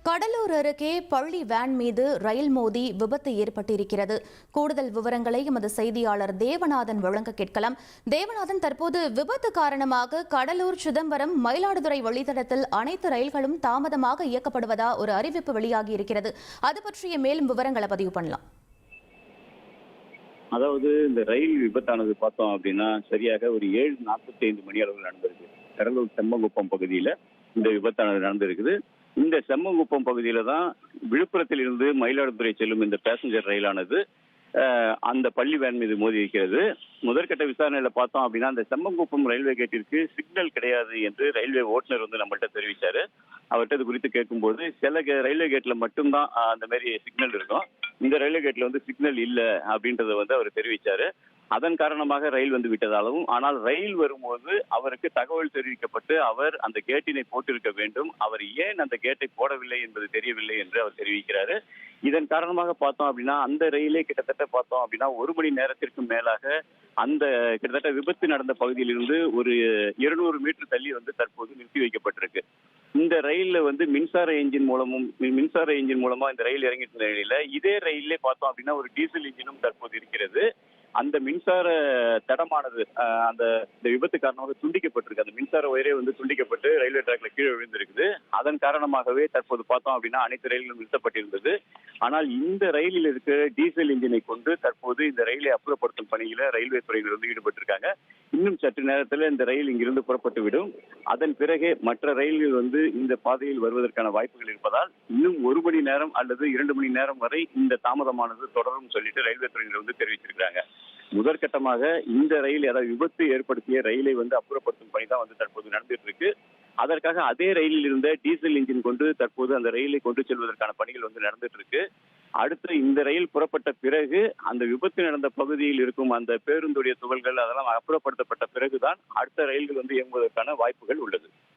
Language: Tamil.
கடலூர் அருகே பள்ளி வேன் மீது ரயில் மோதி விபத்து ஏற்பட்டிருக்கிறது. கூடுதல் விவரங்களை எமது செய்தியாளர் தேவநாதன் வழங்க கேட்கலாம். தேவநாதன், தற்போது விபத்து காரணமாக கடலூர், சிதம்பரம், மயிலாடுதுறை வழித்தடத்தில் அனைத்து ரயில்களும் தாமதமாக இயக்கப்படுவதா ஒரு அறிவிப்பு வெளியாகி இருக்கிறது. அது பற்றிய மேலும் விவரங்களை பதிவு பண்ணலாம். அதாவது இந்த ரயில் விபத்தானது பார்த்தோம் அப்படின்னா சரியாக ஒரு 7:45 மணி அளவில் நடந்திருக்கு. கடலூர் செம்மங்குப்பம் பகுதியில இந்த விபத்தானது நடந்திருக்குது. இந்த செம்மங்குப்பம் பகுதியில தான் விழுப்புரத்தில் இருந்து மயிலாடுதுறை செல்லும் இந்த பேசஞ்சர் ரயிலானது அந்த பள்ளி வேன் மீது மோதி இருக்கிறது. முதற்கட்ட விசாரணையில பார்த்தோம் அப்படின்னா அந்த செம்மங்குப்பம் ரயில்வே கேட்டிற்கு சிக்னல் கிடையாது என்று ரயில்வே ஓட்டுநர் நம்மள்கிட்ட தெரிவிச்சாரு. அவர்கிட்ட இது குறித்து கேட்கும்போது சில ரயில்வே கேட்ல மட்டும்தான் அந்த மாதிரி சிக்னல் இருக்கும், இந்த ரயில்வே கேட்ல சிக்னல் இல்லை அப்படின்றத அவர் தெரிவிச்சாரு. அதன் காரணமாக ரயில் விட்டதாகவும், ஆனால் ரயில் வரும்போது அவருக்கு தகவல் தெரிவிக்கப்பட்டு அவர் அந்த கேட்டினை போட்டிருக்க வேண்டும், அவர் ஏன் அந்த கேட்டை போடவில்லை என்பது தெரியவில்லை என்று அவர் தெரிவிக்கிறாரு. இதன் காரணமாக பார்த்தோம் அப்படின்னா அந்த ரயிலே கிட்டத்தட்ட பார்த்தோம் அப்படின்னா 1 மணி நேரத்திற்கு மேலாக அந்த கிட்டத்தட்ட விபத்து நடந்த பகுதியிலிருந்து ஒரு 200 மீட்டர் தள்ளி தற்போது நிறுத்தி வைக்கப்பட்டிருக்கு. இந்த ரயில்ல மின்சார என்ஜின் மூலமா இந்த ரயில் இறங்கிட்டு நிலையில இதே ரயிலே பார்த்தோம் அப்படின்னா ஒரு டீசல் இன்ஜினும் தற்போது இருக்கிறது. அந்த மின்சார தடமானது அந்த விபத்து காரணமாக துண்டிக்கப்பட்டிருக்கு. அந்த மின்சார ஒயரே துண்டிக்கப்பட்டு ரயில்வே டிராக்ல கீழே விழுந்திருக்குது. அதன் காரணமாகவே தற்போது பார்த்தோம் அப்படின்னா அனைத்து ரயில்களும் நிறுத்தப்பட்டிருந்தது. ஆனால் இந்த ரயிலில் இருக்கிற டீசல் இன்ஜினை கொண்டு தற்போது இந்த ரயிலை அப்புறப்படுத்தும் பணியில ரயில்வே துறையினர் ஈடுபட்டிருக்காங்க. இன்னும் சற்று நேரத்தில் இந்த ரயில் இங்கிருந்து புறப்பட்டு விடும். அதன் பிறகே மற்ற ரயில்கள் இந்த பாதையில் வருவதற்கான வாய்ப்புகள் இருப்பதால் இன்னும் 1 மணி நேரம் அல்லது 2 மணி நேரம் வரை இந்த தாமதமானது தொடரும் சொல்லிட்டு ரயில்வே துறையினர் தெரிவிச்சிருக்காங்க. முதற்கட்டமாக இந்த ரயில், அதாவது விபத்து ஏற்படுத்திய ரயிலை அப்புறப்படுத்தும் பணி தான் தற்போது நடந்துட்டு இருக்கு. அதற்காக அதே ரயிலில் இருந்த டீசல் இன்ஜின் கொண்டு தற்போது அந்த ரயிலை கொண்டு செல்வதற்கான பணிகள் நடந்துட்டு இருக்கு. அடுத்து இந்த ரயில் புறப்பட்ட பிறகு அந்த விபத்து நடந்த பகுதியில் இருக்கும் அந்த பேருந்துடைய துகள்கள் அதெல்லாம் அப்புறப்படுத்தப்பட்ட பிறகுதான் அடுத்த ரயில்கள் இயங்குவதற்கான வாய்ப்புகள் உள்ளது.